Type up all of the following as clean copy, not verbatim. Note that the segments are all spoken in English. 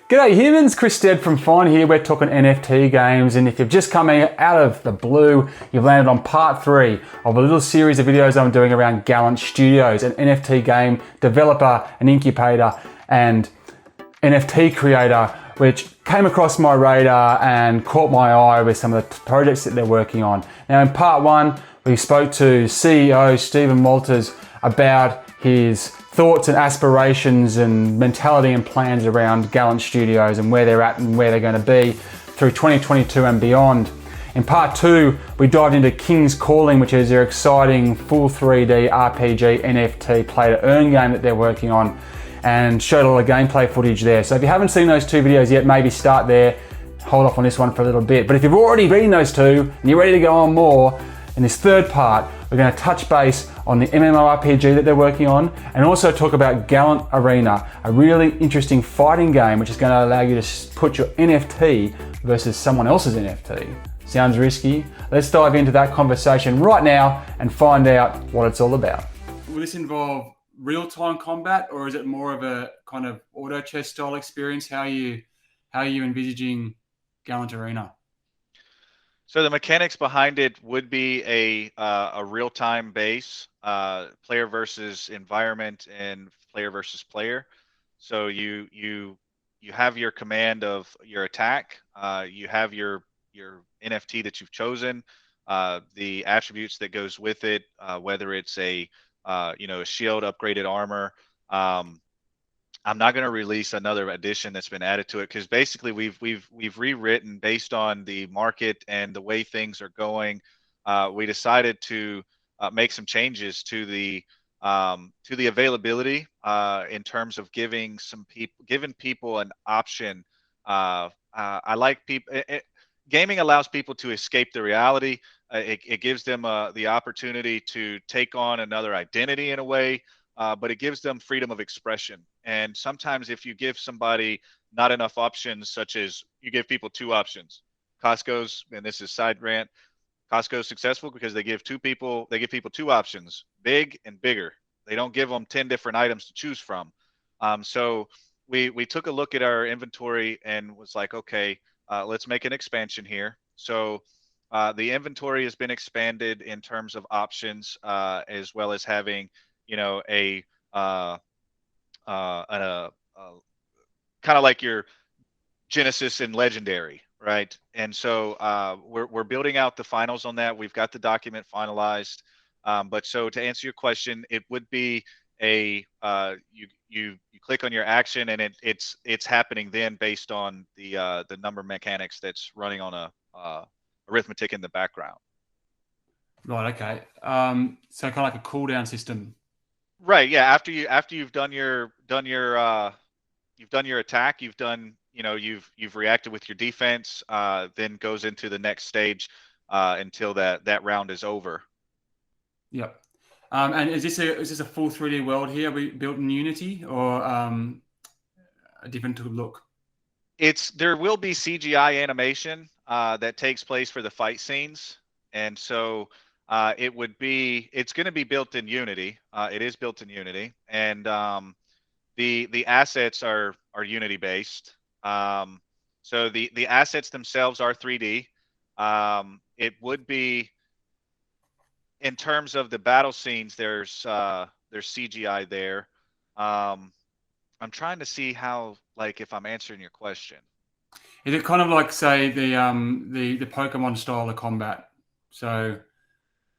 G'day humans, Chris Stead from Fine here. We're talking NFT games, and if you've just come out of the blue, you've landed on part 3 of a little series of videos I'm doing around Gallant Studios, an NFT game developer, an incubator, and NFT creator, which came across my radar and caught my eye with some of the projects that they're working on. Now in part 1, we spoke to CEO Stephen Walters about his thoughts and aspirations and mentality and plans around Gallant Studios and where they're at and where they're going to be through 2022 and beyond. In part 2, we dived into King's Calling, which is their exciting full 3D RPG NFT play to earn game that they're working on, and showed a lot of gameplay footage there. So if you haven't seen those 2 videos yet, maybe start there, hold off on this one for a little bit. But if you've already seen those 2 and you're ready to go on more, in this 3rd part, we're going to touch base on the MMORPG that they're working on, and also talk about Gallant Arena, a really interesting fighting game which is going to allow you to put your NFT versus someone else's NFT. Sounds risky? Let's dive into that conversation right now and find out what it's all about. Will this involve real-time combat, or is it more of a kind of auto chess style experience? How are you envisaging Gallant Arena? So the mechanics behind it would be a real-time base, player versus environment and player versus player. So you have your command of your attack, you have your NFT that you've chosen, the attributes that goes with it, whether it's a shield, upgraded armor. I'm not going to release another addition that's been added to it, because basically we've rewritten based on the market and the way things are going. We decided to make some changes to the availability in terms of giving people an option. I like people. Gaming allows people to escape the reality. It gives them the opportunity to take on another identity in a way. But it gives them freedom of expression. And sometimes if you give somebody not enough options, such as you give people 2 options, Costco's, and this is side rant, Costco's successful because they give people 2 options, big and bigger. They don't give them 10 different items to choose from. So we took a look at our inventory and was like, okay, let's make an expansion here. So the inventory has been expanded in terms of options, as well as having a kind of like your Genesis and Legendary, right? And so we're building out the finals on that. We've got the document finalized. But so to answer your question, it would be a you click on your action, and it's happening then based on the number mechanics that's running on a arithmetic in the background. Right. Okay. So kind of like a cooldown system. Right. Yeah. After you've done your attack, you've reacted with your defense, then goes into the next stage until that round is over. Yep. And is this a full 3D world here? Are we built in Unity or a different look? There will be CGI animation that takes place for the fight scenes, and so it's going to be built in Unity. It is built in Unity, and the assets are Unity based. So the assets themselves are 3D. It would be, in terms of the battle scenes, there's CGI there. I'm trying to see how, like, if I'm answering your question. Is it kind of like, say, the Pokemon style of combat? So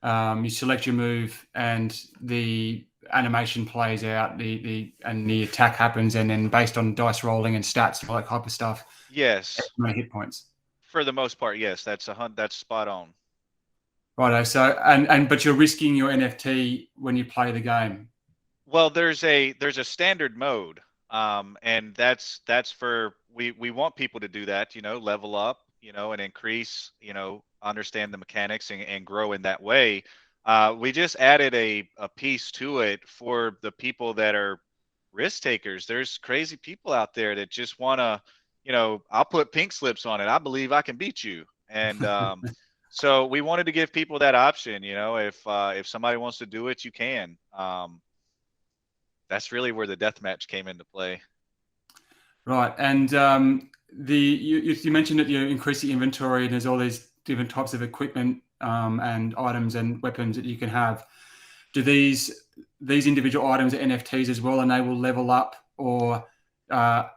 you select your move and the animation plays out, the attack happens, and then based on dice rolling and stats and all that type of stuff. Yes. Hit points. For the most part, yes, that's spot on. Righto. So but you're risking your NFT when you play the game. Well, there's a standard mode, and that's for we want people to do that, level up, and increase, understand the mechanics and grow in that way. We just added a piece to it for the people that are risk takers. There's crazy people out there that just want to, I'll put pink slips on it. I believe I can beat you. And so we wanted to give people that option, if somebody wants to do it, you can. That's really where the deathmatch came into play. Right, and you mentioned that you increase the inventory, and there's all these different types of equipment and items and weapons that you can have. Do these individual items are NFTs as well, and they will level up or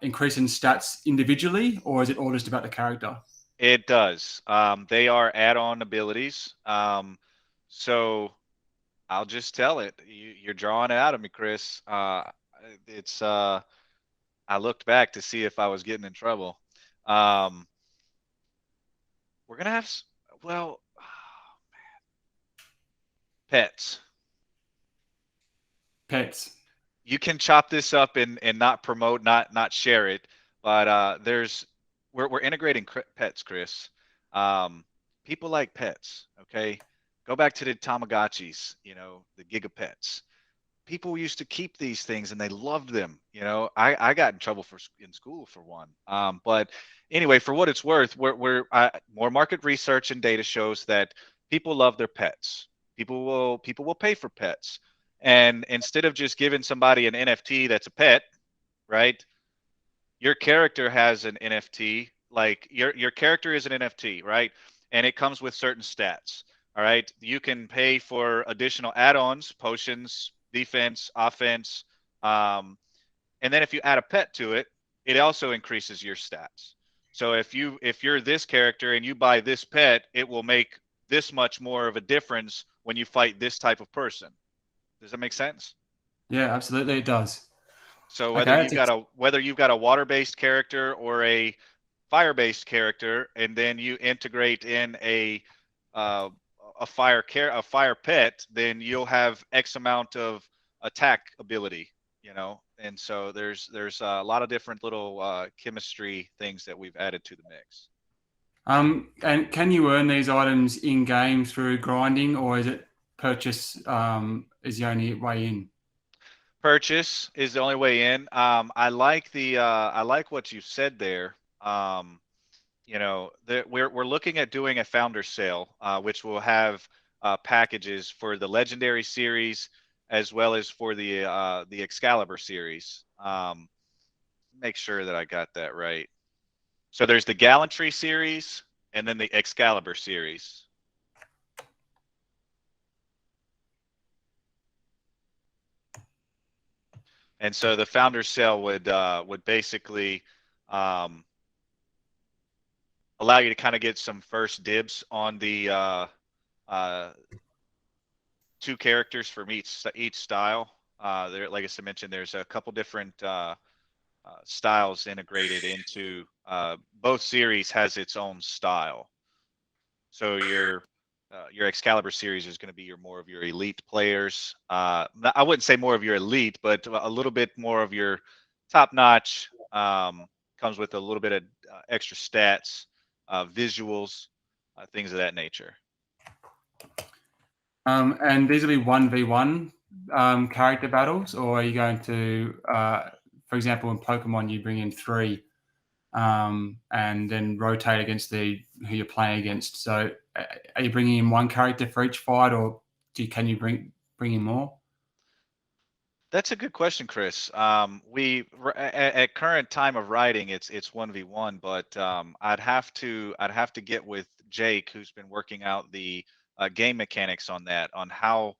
increase in stats individually, or is it all just about the character? It does. They are add-on abilities. So I'll just tell it. You're drawing it out of me, Chris. It's I looked back to see if I was getting in trouble. Um, we're gonna have well, pets. Pets. You can chop this up and not promote, not share it, but we're integrating pets, Chris. People like pets. Okay, go back to the Tamagotchis. You know, the Gigapets. People used to keep these things and they loved them. You know, I got in trouble in school for one. But anyway, for what it's worth, more market research and data shows that people love their pets. People will pay for pets. And instead of just giving somebody an NFT that's a pet, right? Your character has an NFT, like your character is an NFT, right? And it comes with certain stats. All right. You can pay for additional add-ons, potions, defense, offense. And then if you add a pet to it, it also increases your stats. So if you're this character and you buy this pet, it will make this much more of a difference when you fight this type of person. Does that make sense? Yeah, absolutely, it does. So Okay, whether you've got a water-based character or a fire-based character, and then you integrate in uh, a fire pet, then you'll have X amount of attack ability, you know. And so there's a lot of different little chemistry things that we've added to the mix. and can you earn these items in game through grinding, or is it purchase is the only way in? Purchase is the only way in. I like what you said there. You know, we're looking at doing a founder sale, which will have packages for the Legendary series as well as for the Excalibur series. Make sure that I got that right. So there's the Gallantry series and then the Excalibur series. And so the founder sale would basically allow you to kind of get some first dibs on the uh, two characters from each style. There, like I mentioned, there's a couple different styles integrated into both series has its own style. So your Excalibur series is going to be more of your elite players. I wouldn't say more of your elite, but a little bit more of your top notch. Comes with a little bit of extra stats, visuals, things of that nature. And these will be 1v1 character battles, or are you going to, for example, in Pokemon, you bring in three and then rotate against who you're playing against. So are you bringing in one character for each fight, or can you bring in more? That's a good question, Chris. At current time of writing, it's 1v1, but I'd have to get with Jake, who's been working out the game mechanics on that, on how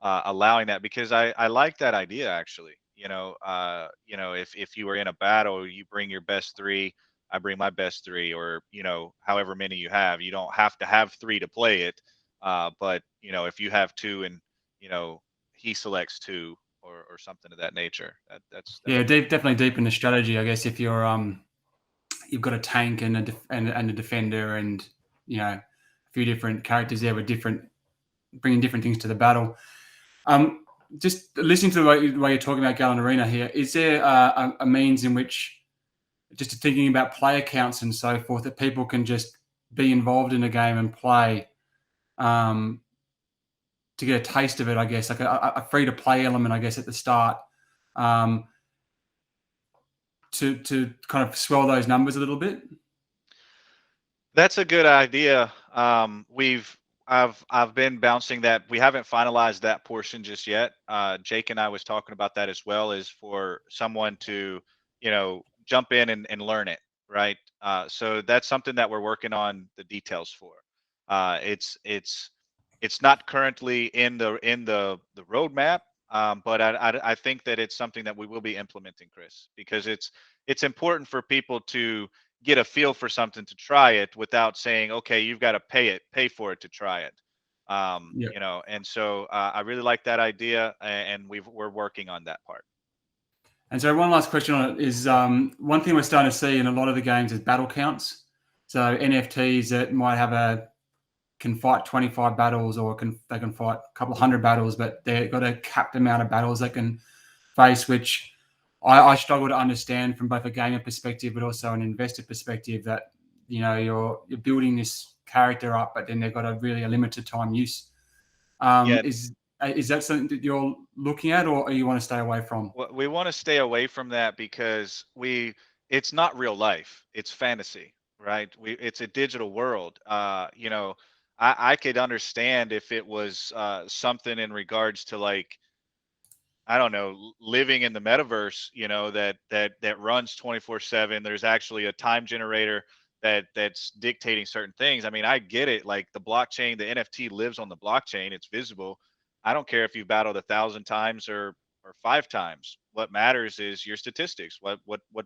allowing that, because I like that idea actually. If you were in a battle, you bring your best three, I bring my best three, or however many you have. You don't have to have three to play it, but if you have two and he selects two or something of that nature. That's Yeah, definitely deepen the strategy. I guess if you've got a tank and a defender, and a few different characters there with bringing different things to the battle. Just listening to the way you're talking about Gallant Arena here, is there a means in which, just thinking about player counts and so forth, that people can just be involved in a game and play to get a taste of it, I guess, like a free-to-play element, I guess, at the start, to kind of swell those numbers a little bit? That's a good idea. I've been bouncing that. We haven't finalized that portion just yet. Jake and I was talking about that as well, is for someone to, jump in and learn it, right? So that's something that we're working on the details for. It's not currently in the roadmap, but I think that it's something that we will be implementing, Chris, because it's important for people to get a feel for something to try it without saying, okay, you've got to pay for it to try it. Yeah. And so I really like that idea, and we're working on that part. And so one last question on it is one thing we're starting to see in a lot of the games is battle counts. So NFTs that might have can fight 25 battles, or they can fight a couple of hundred battles, but they've got a capped amount of battles they can face, which I struggle to understand from both a gamer perspective, but also an investor perspective, that you're building this character up, but then they've got a limited time use. Yeah, Is that something that you're looking at, or you want to stay away from? we want to stay away from that because it's not real life. It's fantasy, right? It's a digital world. I could understand if it was something in regards to, like, I don't know, living in the metaverse, that runs 24/7. There's actually a time generator that's dictating certain things. I mean, I get it. Like, the blockchain, the NFT lives on the blockchain. It's visible. I don't care if you've battled 1,000 times or 5 times. What matters is your statistics. What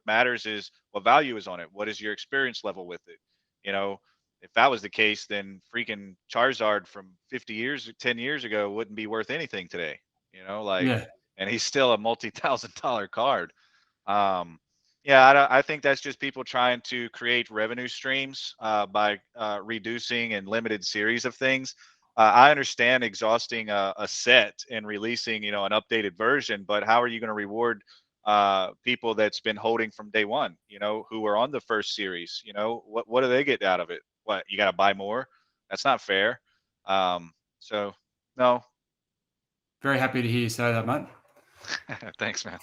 matters is what value is on it. What is your experience level with it? You know, if that was the case, then freaking Charizard from 50 years, 10 years ago wouldn't be worth anything today. Like, Yeah, and he's still a multi-thousand-dollar card. Um, yeah, I think that's just people trying to create revenue streams by reducing and limited series of things. I understand exhausting a set and releasing, an updated version, but how are you going to reward people that's been holding from day one, who were on the first series? What do they get out of it? What, you got to buy more? That's not fair. So no. very happy to hear you say that, mate. Thanks, man.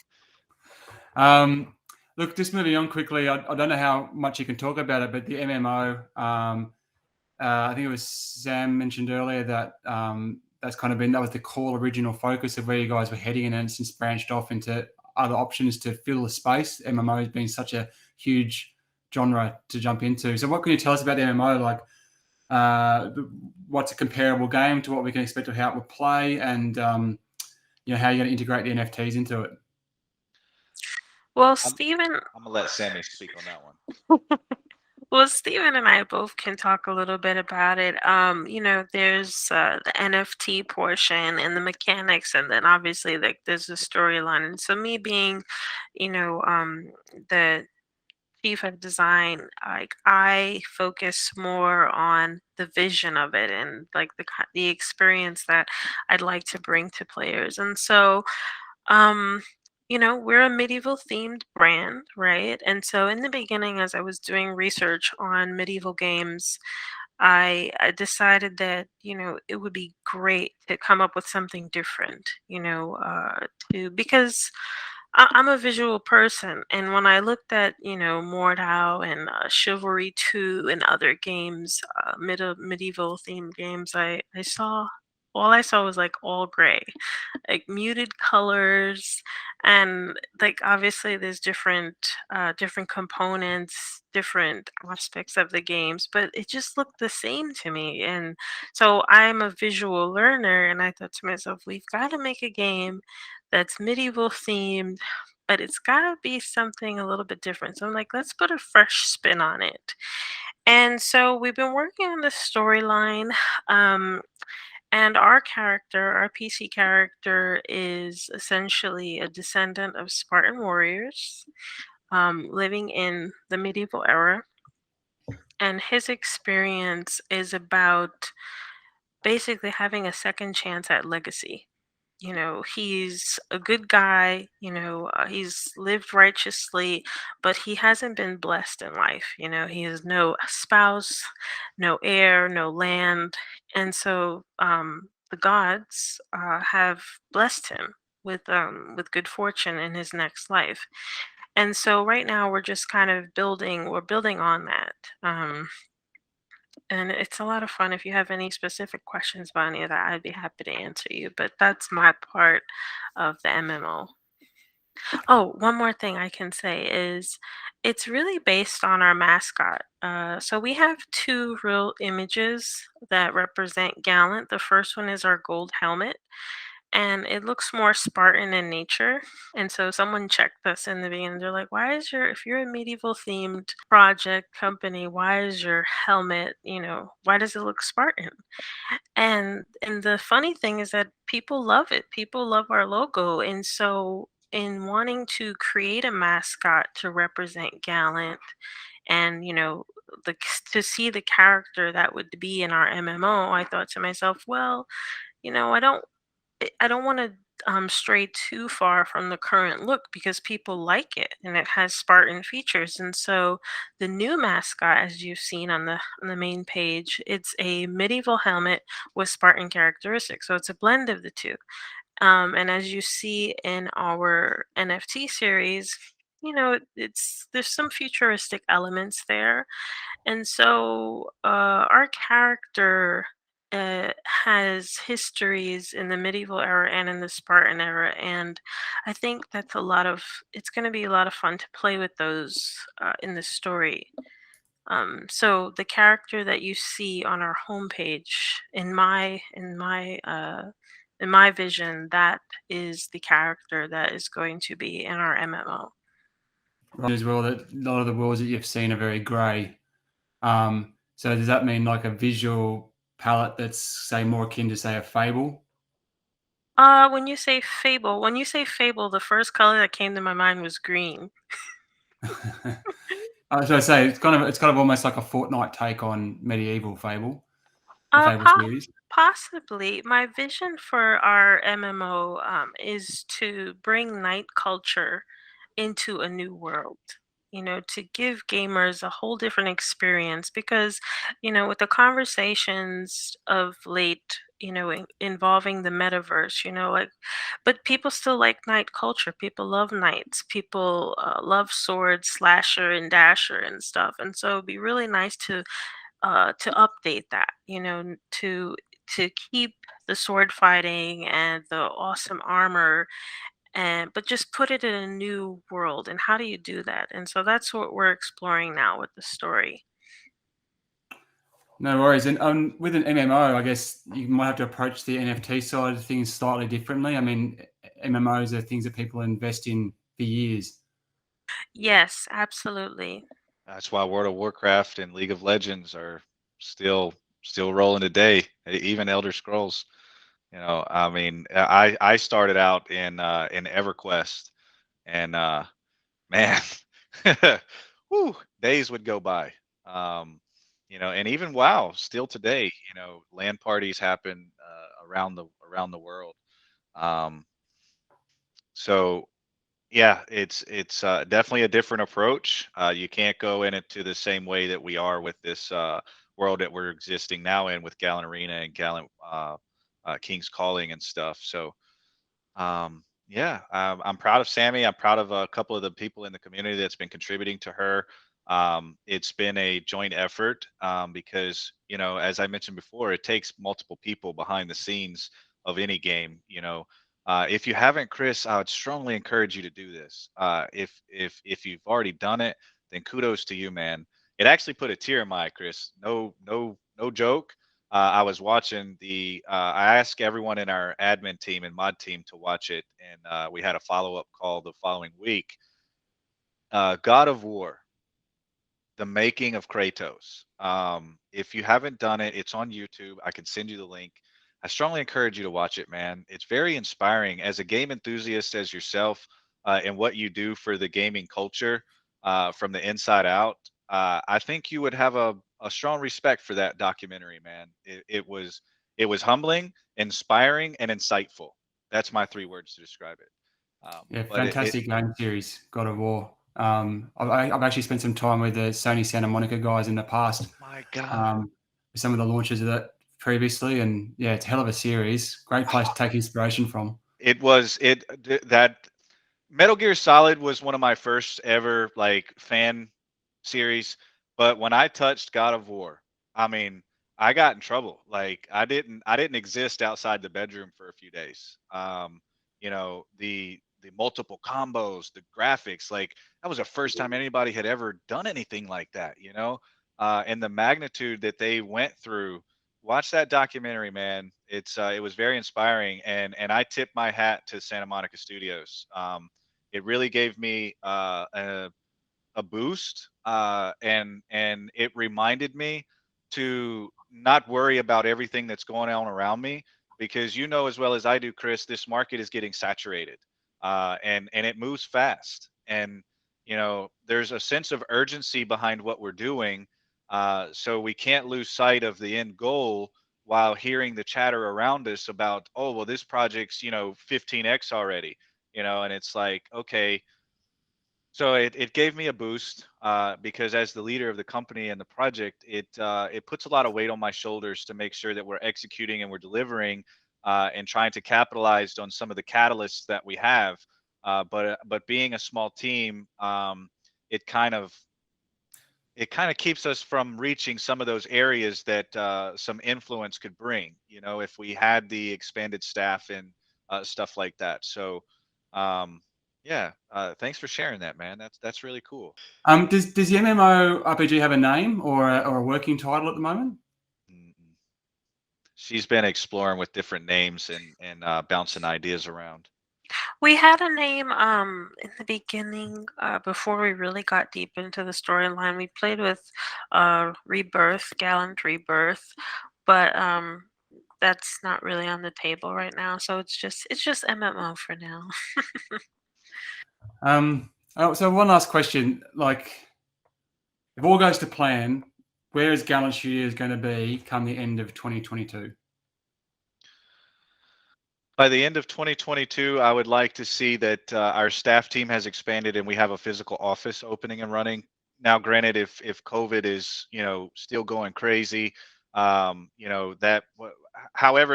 Um, Look, just moving on quickly. I don't know how much you can talk about it, but the MMO. I think it was Sam mentioned earlier that that was the core original focus of where you guys were heading, and then it's since branched off into other options to fill the space. MMO has been such a huge genre to jump into. So, what can you tell us about the MMO? Like, what's a comparable game to what we can expect of how it will play, and how you're going to integrate the NFTs into it? Well, I'm Stephen, I'm gonna let Sammy speak on that one. well, Stephen and I both can talk a little bit about it. There's the NFT portion and the mechanics, and then obviously, like, there's the storyline. And so, me being, the chief of design, like, I focus more on the vision of it and, like, the experience that I'd like to bring to players. And so, um, we're a medieval themed brand, right? And so, in the beginning, as I was doing research on medieval games, I decided that, it would be great to come up with something different, because I'm a visual person. And when I looked at, Mordhau and Chivalry 2 and other games, medieval themed games, I saw, all I saw was, like, all gray, like, muted colors. And, like, obviously there's different components, different aspects of the games, but it just looked the same to me. And so, I'm a visual learner, and I thought to myself, we've got to make a game that's medieval themed, but it's got to be something a little bit different. So I'm like, let's put a fresh spin on it. And so we've been working on the storyline. um, and our PC character, is essentially a descendant of Spartan warriors, living in the medieval era. And his experience is about basically having a second chance at legacy. He's a good guy, he's lived righteously, but he hasn't been blessed in life. He has no spouse, no heir, no land. And so, the gods have blessed him with good fortune in his next life. And so right now we're just kind of building on that. And it's a lot of fun. If you have any specific questions about any of that, I'd be happy to answer you. But that's my part of the MMO. Oh, one more thing I can say is it's really based on our mascot. So we have two real images that represent Gallant. The first one is our gold helmet, and it looks more Spartan in nature. And so someone checked us in the beginning. They're like, why is if you're a medieval themed project company, why is your helmet, why does it look Spartan? And the funny thing is that people love it. People love our logo. And so in wanting to create a mascot to represent Gallant and, the to see the character that would be in our MMO, I thought to myself, well, I don't want to stray too far from the current look because people like it and it has Spartan features. And so the new mascot, as you've seen on the main page, it's a medieval helmet with Spartan characteristics. So it's a blend of the two. And as you see in our NFT series, there's some futuristic elements there, and so our character has histories in the medieval era and in the Spartan era, and I think it's going to be a lot of fun to play with those in the story. So the character that you see on our homepage, in my vision, that is the character that is going to be in our MMO. As well, that a lot of the worlds that you've seen are very grey. So does that mean like a visual palette that's, say, more akin to, say, a Fable? When you say Fable, the first color that came to my mind was green. I was going to say it's kind of almost like a Fortnite take on medieval Fable, the Uh, Fable po- series. Possibly. My vision for our MMO is to bring knight culture into a new world. To give gamers a whole different experience because, with the conversations of late, involving the metaverse, but people still like knight culture. People love knights. People love swords, slasher, and dasher and stuff. And so it'd be really nice to update that, to keep the sword fighting and the awesome armor, and but just put it in a new world. And how do you do that? And so that's what we're exploring now with the story. No worries. And with an MMO, I guess you might have to approach the NFT side of things slightly differently. I mean, MMOs are things that people invest in for years. Yes, absolutely. That's why World of Warcraft and League of Legends are still still rolling today. Even Elder Scrolls. I mean, I started out in EverQuest, and man, whew, days would go by. Um, and even WoW, still today, LAN parties happen around the world. Um, so yeah, it's definitely a different approach. You can't go in it to the same way that we are with this world that we're existing now in with Gallant Arena and Gallant King's Calling and stuff. So yeah, I'm proud of Sammy. I'm proud of a couple of the people in the community that's been contributing to her. It's been a joint effort because, as I mentioned before, it takes multiple people behind the scenes of any game. If you haven't, Chris, I would strongly encourage you to do this. If you've already done it, then kudos to you, man. It actually put a tear in my eye, Chris. No joke. I was watching I asked everyone in our admin team and mod team to watch it, and we had a follow up call the following week. God of War, the making of Kratos. If you haven't done it, it's on YouTube. I can send you the link. I strongly encourage you to watch it, man. It's very inspiring as a game enthusiast as yourself, and what you do for the gaming culture from the inside out. I think you would have a strong respect for that documentary, man. It was humbling, inspiring, and insightful. That's my three words to describe it. Yeah, But fantastic game series, God of War. I've actually spent some time with the Sony Santa Monica guys in the past, my God. um, with some of the launches of that previously, and yeah, it's a hell of a series. Great place to take inspiration from. It was it th- that Metal Gear Solid was one of my first ever like fan series, but when I touched God of War, I mean, I got in trouble. Like I didn't exist outside the bedroom for a few days. The multiple combos, the graphics. Like that was the first time anybody had ever done anything like that, you know. And the magnitude that they went through. Watch that documentary, man. It was very inspiring, and I tip my hat to Santa Monica Studios. It really gave me a boost, and it reminded me to not worry about everything that's going on around me, because you know as well as I do, Chris, this market is getting saturated, and it moves fast, and you know there's a sense of urgency behind what we're doing, so we can't lose sight of the end goal while hearing the chatter around us about, oh well, this project's 15x already, and it's like, okay. So it gave me a boost, because as the leader of the company and the project, it puts a lot of weight on my shoulders to make sure that we're executing and we're delivering, and trying to capitalize on some of the catalysts that we have. But being a small team, it kind of it kind of keeps us from reaching some of those areas that some influence could bring. If we had the expanded staff and stuff like that. So. Yeah, thanks for sharing that, man. That's really cool. Does the MMORPG have a name or a working title at the moment? Mm-mm. She's been exploring with different names and bouncing ideas around. We had a name in the beginning, before we really got deep into the storyline. We played with Rebirth, Gallant Rebirth, but that's not really on the table right now. So it's just MMO for now. So one last question, like if all goes to plan, where is Gallant Studios going to be come the end of 2022? By the end of 2022, I would like to see that our staff team has expanded and we have a physical office opening and running. Now, granted, if COVID is still going crazy, however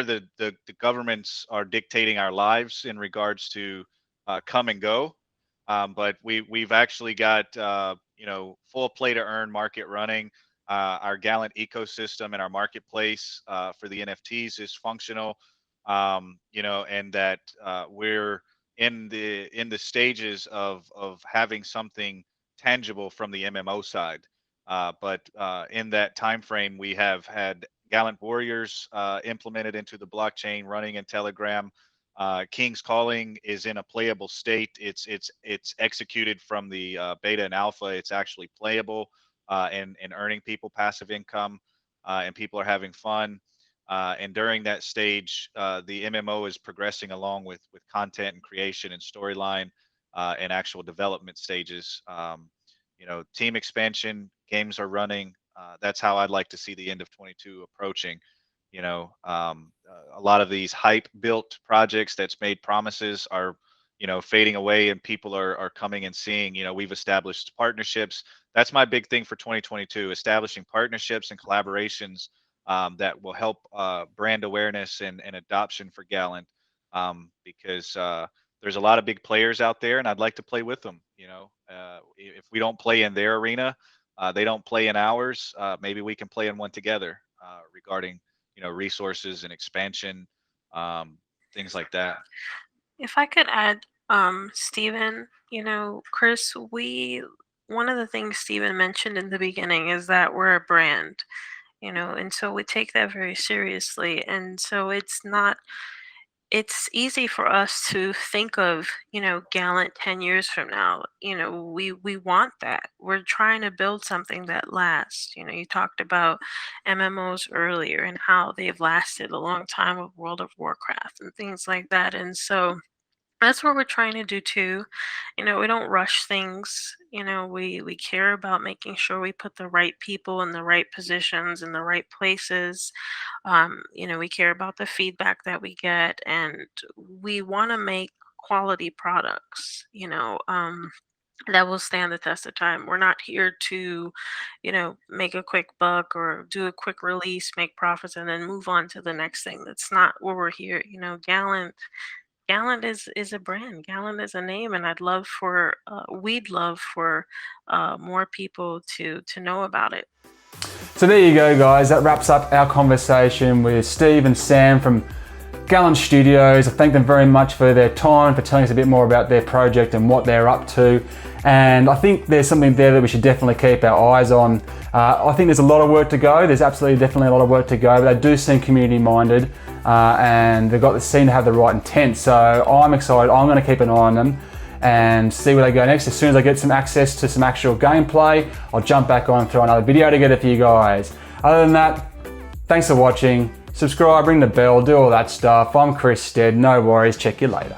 the governments are dictating our lives in regards to come and go. But we've actually got full play to earn market running. Our Gallant ecosystem and our marketplace for the NFTs is functional. And that we're in the stages of having something tangible from the MMO side. But in that time frame, we have had Gallant Warriors implemented into the blockchain, running in Telegram. King's Calling is in a playable state. It's executed from the beta and alpha. It's actually playable, and earning people passive income, and people are having fun. And during that stage, the MMO is progressing along with content and creation and storyline, and actual development stages. Team expansion, games are running. That's how I'd like to see the end of 22 approaching. A lot of these hype built projects that's made promises are fading away, and people are coming and seeing. We've established partnerships. That's my big thing for 2022: establishing partnerships and collaborations that will help brand awareness and adoption for Gallant, because there's a lot of big players out there, and I'd like to play with them. If we don't play in their arena, they don't play in ours. Maybe we can play in one together, regarding resources and expansion, things like that. If I could add, Stephen, Chris, one of the things Stephen mentioned in the beginning is that we're a brand, and so we take that very seriously. And so it's easy for us to think of, Gallant 10 years from now. We want that. We're trying to build something that lasts. You talked about MMOs earlier and how they've lasted a long time with World of Warcraft and things like that. And so that's what we're trying to do too. We don't rush things. We care about making sure we put the right people in the right positions in the right places. We care about the feedback that we get, and we want to make quality products. That will stand the test of time. We're not here to, make a quick buck or do a quick release, make profits, and then move on to the next thing. That's not where we're here. Gallant is a brand. Gallant is a name, and we'd love for more people to know about it. So there you go, guys. That wraps up our conversation with Steve and Sam from Gallant Studios, I thank them very much for their time, for telling us a bit more about their project and what they're up to. And I think there's something there that we should definitely keep our eyes on. I think there's a lot of work to go. There's absolutely definitely a lot of work to go, but they do seem community minded and they seem to have the right intent. So I'm excited. I'm going to keep an eye on them and see where they go next. As soon as I get some access to some actual gameplay, I'll jump back on and throw another video together for you guys. Other than that, thanks for watching. Subscribe, ring the bell, do all that stuff. I'm Chris Stead. No worries. Check you later.